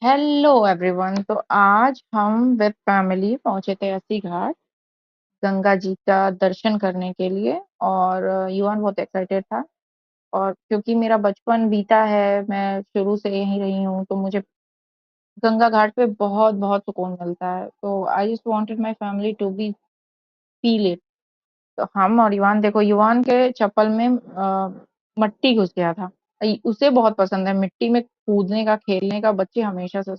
Hello everyone. तो आज हम विद फैमिली पहुंचे थे अस्सी घाट गंगा जी का दर्शन करने के लिए। और युवान बहुत एक्साइटेड था। और क्योंकि मेरा बचपन बीता है, मैं शुरू से यहीं रही हूँ, तो मुझे गंगा घाट पे बहुत बहुत सुकून मिलता है। तो I just wanted my family to be feel it. तो हम और युवान, देखो युवान के चप्पल में मट्टी घुस गया था। उसे बहुत पसंद है मिट्टी में कूदने का, खेलने का। बच्चे हमेशा से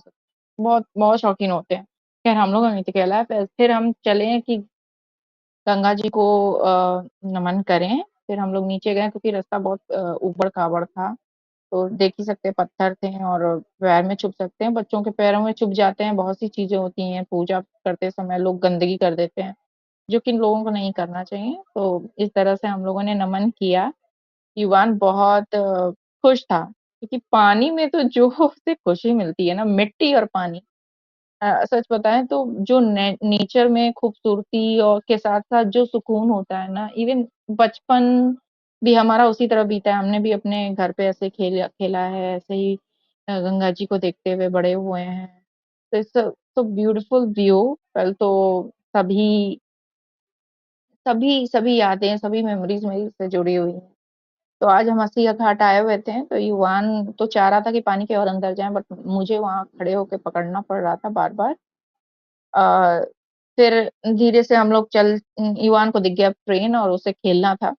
बहुत बहुत शौकीन होते हैं। खैर हम लोगों ने तो कहला है, फिर हम चले कि गंगा जी को नमन करें। फिर हम लोग नीचे गए क्योंकि रास्ता बहुत ऊबड़ खाबड़ था। तो देख ही सकते हैं, पत्थर थे और पैर में चुभ सकते हैं, बच्चों के पैरों में चुभ जाते हैं। बहुत सी चीजें होती हैं, पूजा करते समय लोग गंदगी कर देते हैं, जो कि इन लोगों को नहीं करना चाहिए। तो इस तरह से हम लोगों ने नमन किया। युवान बहुत खुश था क्योंकि पानी में तो जो उसे खुशी मिलती है ना, मिट्टी और पानी। सच बताएं तो जो नेचर में खूबसूरती और के साथ साथ जो सुकून होता है ना, इवन बचपन भी हमारा उसी तरह बीता है। हमने भी अपने घर पे ऐसे खेला खेला है, ऐसे ही गंगा जी को देखते हुए बड़े हुए हैं। तो इट्स so ब्यूटीफुल व्यू। कल तो सभी सभी सभी यादें, सभी मेमोरीज मेरी से जुड़ी हुई हैं। तो आज हम अस्सी का घाट आए हुए थे, तो युवान तो चाह रहा था कि पानी के और अंदर जाए, बट मुझे वहां खड़े होके पकड़ना पड़ रहा था बार बार। अ, फिर धीरे से हम लोग युवान को दिख गया ट्रेन और उसे खेलना था।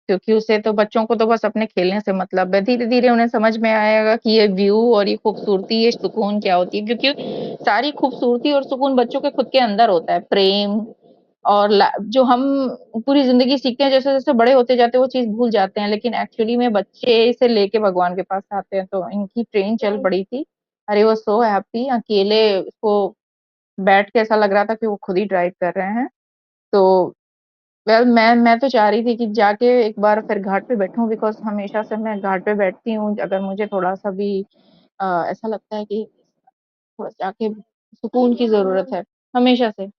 क्योंकि उसे तो, बच्चों को तो बस अपने खेलने से मतलब है। धीरे धीरे उन्हें समझ में आएगा कि ये व्यू और ये खूबसूरती, ये सुकून क्या होती है। क्योंकि सारी खूबसूरती और सुकून बच्चों के खुद के अंदर होता है। प्रेम और जो हम पूरी जिंदगी सीखते हैं, जैसे जैसे बड़े होते जाते हैं वो चीज भूल जाते हैं, लेकिन एक्चुअली में बच्चे से लेके भगवान के पास आते हैं। तो इनकी ट्रेन चल पड़ी थी। अरे वो सो हैप्पी, अकेले उसको बैठ के ऐसा लग रहा था कि वो खुद ही ड्राइव कर रहे हैं। तो वेल, मैं तो चाह रही थी कि जाके एक बार फिर घाट पे बैठूं, बिकॉज हमेशा से मैं घाट पे बैठती हूँ अगर मुझे थोड़ा सा भी ऐसा लगता है कि थोड़ा जाके सुकून की जरूरत है, हमेशा से।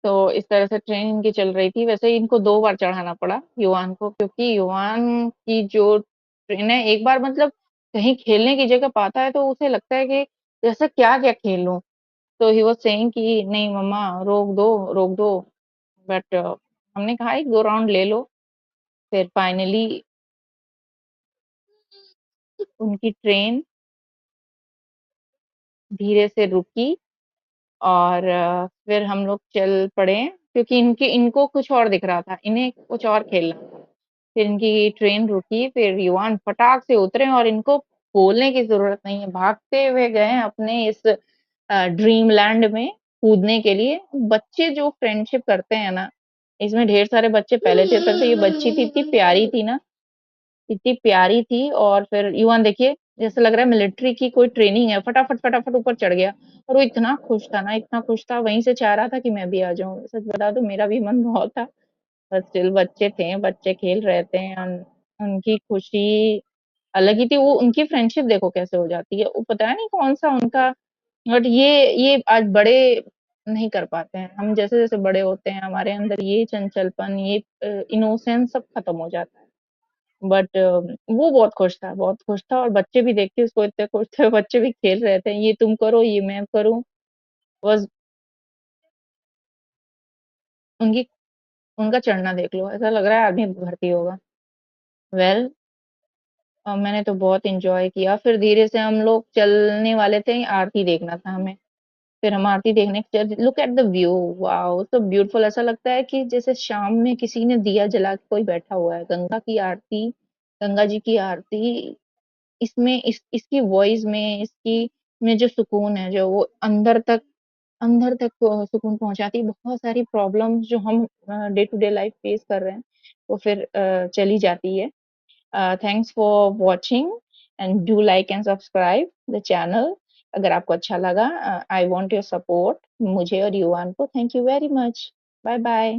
तो इस तरह से ट्रेन इनकी चल रही थी। वैसे इनको दो बार चढ़ाना पड़ा युवान को, क्योंकि युवान की जो ट्रेन है, एक बार मतलब कहीं खेलने की जगह पाता है तो उसे लगता है कि जैसे क्या क्या खेल लूं। तो ही वाज सेइंग कि नहीं मम्मा, रोक दो, रोक दो। बट हमने कहा एक दो राउंड ले लो। फिर फाइनली उनकी ट्रेन धीरे से रुकी और फिर हम लोग चल पड़े, क्योंकि इनके इनको कुछ और दिख रहा था, इन्हें कुछ और खेलना था। फिर इनकी ट्रेन रुकी, फिर युवान फटाक से उतरे और इनको बोलने की जरूरत नहीं है, भागते हुए गए अपने इस ड्रीम लैंड में कूदने के लिए। बच्चे जो फ्रेंडशिप करते हैं ना, इसमें ढेर सारे बच्चे पहले से थे। तो ये बच्ची थी, इतनी प्यारी थी ना, इतनी प्यारी थी। और फिर युवान देखिए, जैसे लग रहा है मिलिट्री की कोई ट्रेनिंग है, फटाफट फटाफट ऊपर चढ़ गया। और वो इतना खुश था ना, इतना खुश था, वहीं से चाह रहा था कि मैं भी आ जाऊं। सच बता दूं, मेरा भी मन बहुत था। पर स्टिल बच्चे थे, बच्चे खेल रहे थे। उनकी खुशी अलग ही थी। वो उनकी फ्रेंडशिप देखो कैसे हो जाती है, वो पता नहीं कौन सा उनका। बट ये आज बड़े नहीं कर पाते हैं। हम जैसे जैसे बड़े होते हैं, हमारे अंदर ये चंचलपन, ये इनोसेंस सब खत्म हो जाता है। बट वो बहुत खुश था, बहुत खुश था। और बच्चे भी देख के उसको इतने खुश थे, बच्चे भी खेल रहे थे, ये तुम करो, ये मैं करूँ। बस उनकी उनका चढ़ना देख लो, ऐसा लग रहा है आदमी भर्ती होगा। वेल, मैंने तो बहुत एंजॉय किया। फिर धीरे से हम लोग चलने वाले थे, आरती देखना था हमें। फिर हम आरती देखने look at the view, wow so beautiful. ऐसा लगता है कि जैसे शाम में किसी ने दिया जला के कोई बैठा हुआ है। गंगा की आरती, गंगा जी की आरती, इसमें इसकी वॉइस में, इसकी में जो सुकून है, जो वो अंदर तक सुकून पहुंचाती है। बहुत सारी प्रॉब्लम्स जो हम day to day life face कर रहे हैं, वो फिर चली जाती है। Thanks for watching and do like and subscribe the channel. अगर आपको अच्छा लगा, आई वांट योर सपोर्ट, मुझे और युवान को। Thank you very much. Bye bye.